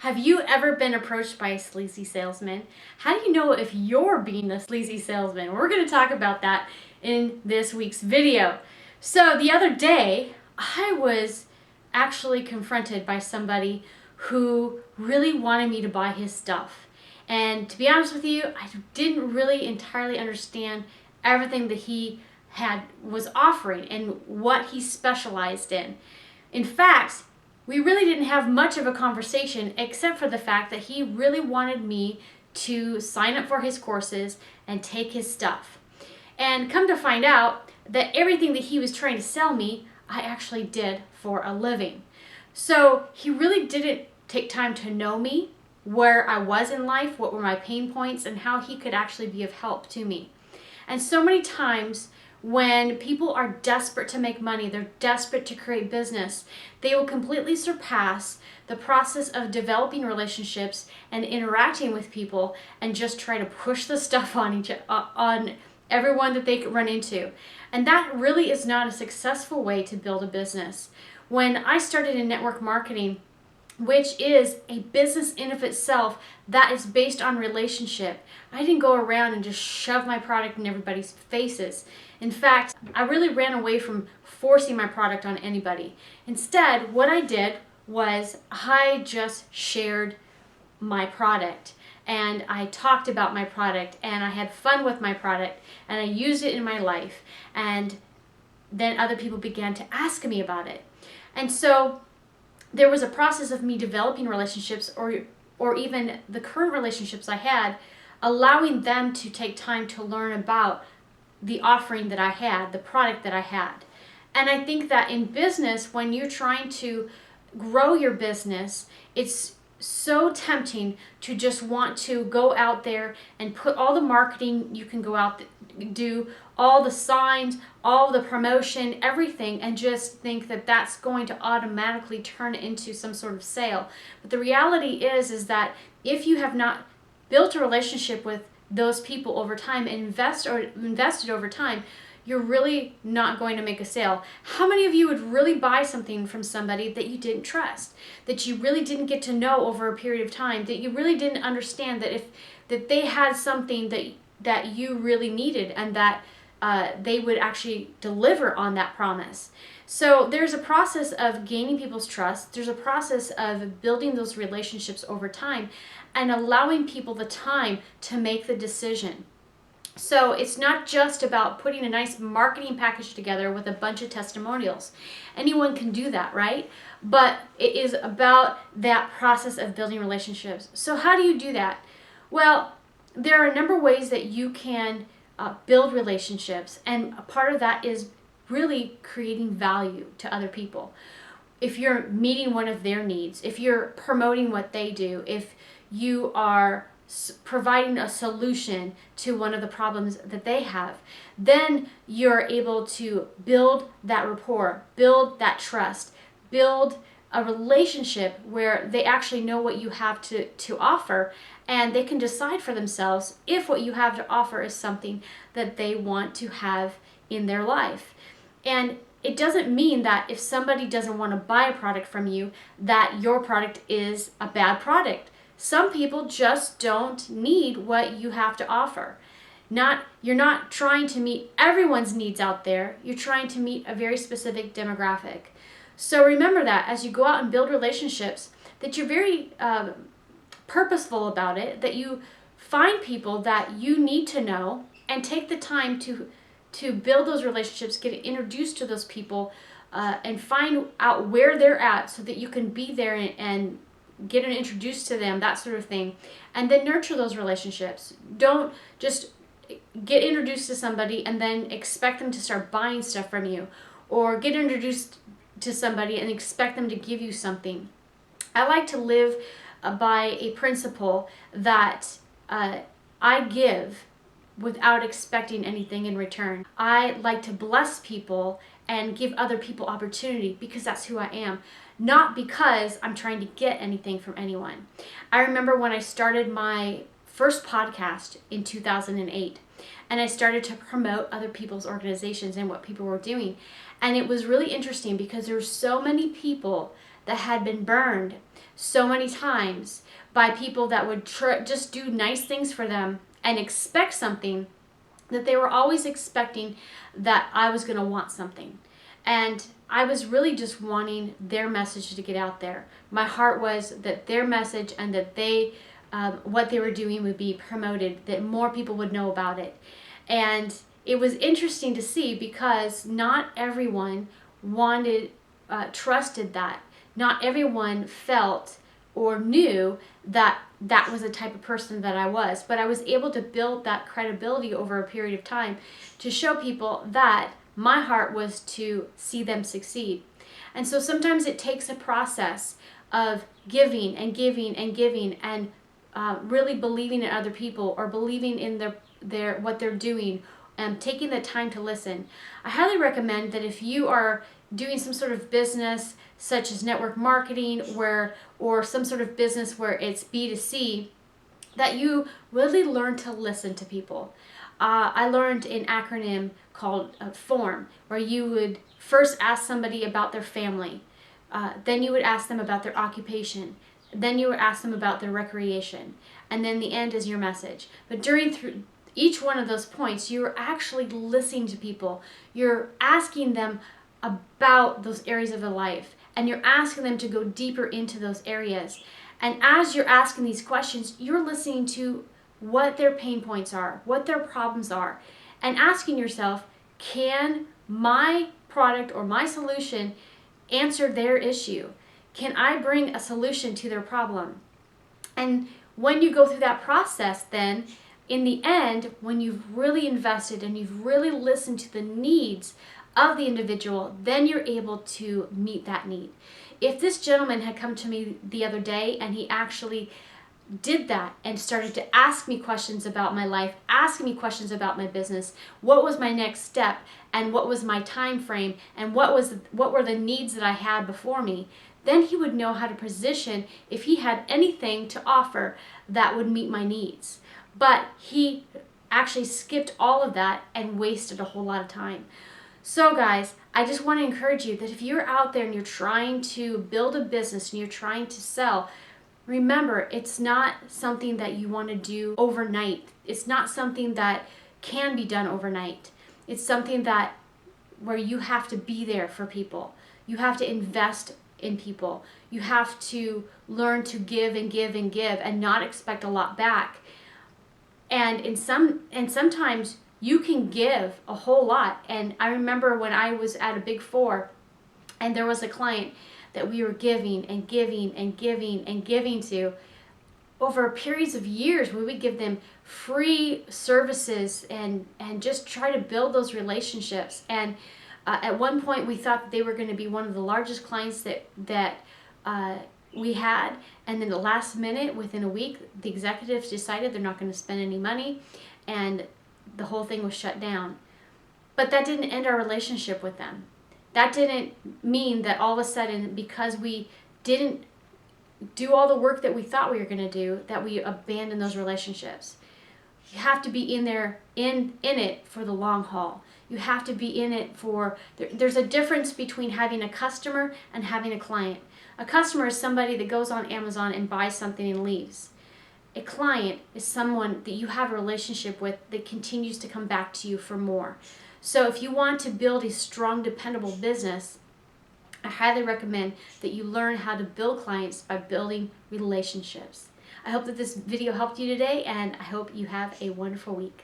Have you ever been approached by a sleazy salesman? How do you know if you're being a sleazy salesman? We're going to talk about that in this week's video. So the other day, I was actually confronted by somebody who really wanted me to buy his stuff. And to be honest with you, I didn't really entirely understand everything that he was offering and what he specialized in. In fact, we really didn't have much of a conversation except for the fact that he really wanted me to sign up for his courses and take his stuff. And come to find out that everything that he was trying to sell me, I actually did for a living. So he really didn't take time to know me, where I was in life, what were my pain points, and how he could actually be of help to me. And so many times when people are desperate to make money, they're desperate to create business, they will completely surpass the process of developing relationships and interacting with people and just try to push the stuff on everyone that they run into. And that really is not a successful way to build a business. When I started in network marketing, which is a business in of itself that is based on relationship, I didn't go around and just shove my product in everybody's faces. In fact, I really ran away from forcing my product on anybody. Instead, what I did was I just shared my product and I talked about my product and I had fun with my product and I used it in my life, and then other people began to ask me about it. And so there was a process of me developing relationships, or even the current relationships I had, allowing them to take time to learn about the offering that I had, the product that I had. And I think that in business, when you're trying to grow your business, it's so tempting to just want to go out there and put all the marketing you can go out do, all the signs, all the promotion, everything, and just think that that's going to automatically turn into some sort of sale. But the reality is that if you have not built a relationship with those people over time and invested over time, you're really not going to make a sale. How many of you would really buy something from somebody that you didn't trust, that you really didn't get to know over a period of time, that you really didn't understand that they had something that you really needed, and that they would actually deliver on that promise? So there's a process of gaining people's trust. There's a process of building those relationships over time and allowing people the time to make the decision. So it's not just about putting a nice marketing package together with a bunch of testimonials. Anyone can do that, right? But it is about that process of building relationships. So how do you do that? Well, there are a number of ways that you can build relationships, and a part of that is really creating value to other people. If you're meeting one of their needs, if you're promoting what they do, if you are providing a solution to one of the problems that they have, then you're able to build that rapport, build that trust, build a relationship where they actually know what you have to offer, and they can decide for themselves if what you have to offer is something that they want to have in their life. And it doesn't mean that if somebody doesn't want to buy a product from you, that your product is a bad product. Some people just don't need what you have to offer. You're not trying to meet everyone's needs out there. You're trying to meet a very specific demographic. So remember that as you go out and build relationships, that you're very purposeful about it, that you find people that you need to know and take the time to build those relationships, get introduced to those people, and find out where they're at so that you can be there and get introduced to them, that sort of thing, and then nurture those relationships. Don't just get introduced to somebody and then expect them to start buying stuff from you, or get introduced to somebody and expect them to give you something. I like to live by a principle that I give without expecting anything in return. I like to bless people and give other people opportunity because that's who I am, not because I'm trying to get anything from anyone. I remember when I started my first podcast in 2008, and I started to promote other people's organizations and what people were doing. And it was really interesting because there were so many people that had been burned, so many times by people that would just do nice things for them and expect something, that they were always expecting that I was going to want something. And I was really just wanting their message to get out there. My heart was that their message and that they, what they were doing would be promoted, that more people would know about it. And it was interesting to see because not everyone trusted that. Not everyone felt or knew that that was the type of person that I was. But I was able to build that credibility over a period of time to show people that my heart was to see them succeed. And so sometimes it takes a process of giving and giving and giving and really believing in other people or believing in their what they're doing and taking the time to listen. I highly recommend that if you are doing some sort of business such as network marketing or some sort of business where it's B2C, that you really learn to listen to people. I learned an acronym called FORM, where you would first ask somebody about their family, then you would ask them about their occupation, then you would ask them about their recreation, and then the end is your message. But during each one of those points, you're actually listening to people. You're asking them about those areas of their life, and you're asking them to go deeper into those areas. And as you're asking these questions, you're listening to what their pain points are, what their problems are, and asking yourself, can my product or my solution answer their issue? Can I bring a solution to their problem? And when you go through that process, then in the end, when you've really invested and you've really listened to the needs of the individual, then you're able to meet that need. If this gentleman had come to me the other day and he actually did that and started to ask me questions about my life, asking me questions about my business, what was my next step and what was my time frame and what were the needs that I had before me, then he would know how to position if he had anything to offer that would meet my needs. But he actually skipped all of that and wasted a whole lot of time. So guys, I just want to encourage you that if you're out there and you're trying to build a business and you're trying to sell, remember, it's not something that you want to do overnight. It's not something that can be done overnight. It's something that where you have to be there for people. You have to invest in people. You have to learn to give and give and give and not expect a lot back. And sometimes you can give a whole lot. And I remember when I was at a Big Four and there was a client that we were giving and giving and giving and giving to over periods of years. We would give them free services and just try to build those relationships. And at one point we thought that they were going to be one of the largest clients that we had, and then the last minute, within a week, the executives decided they're not going to spend any money, and the whole thing was shut down. But that didn't end our relationship with them. That didn't mean that all of a sudden, because we didn't do all the work that we thought we were going to do, that we abandoned those relationships. You have to be in there, in it for the long haul. You have to be in it for, there's a difference between having a customer and having a client. A customer is somebody that goes on Amazon and buys something and leaves. A client is someone that you have a relationship with that continues to come back to you for more. So if you want to build a strong, dependable business, I highly recommend that you learn how to build clients by building relationships. I hope that this video helped you today, and I hope you have a wonderful week.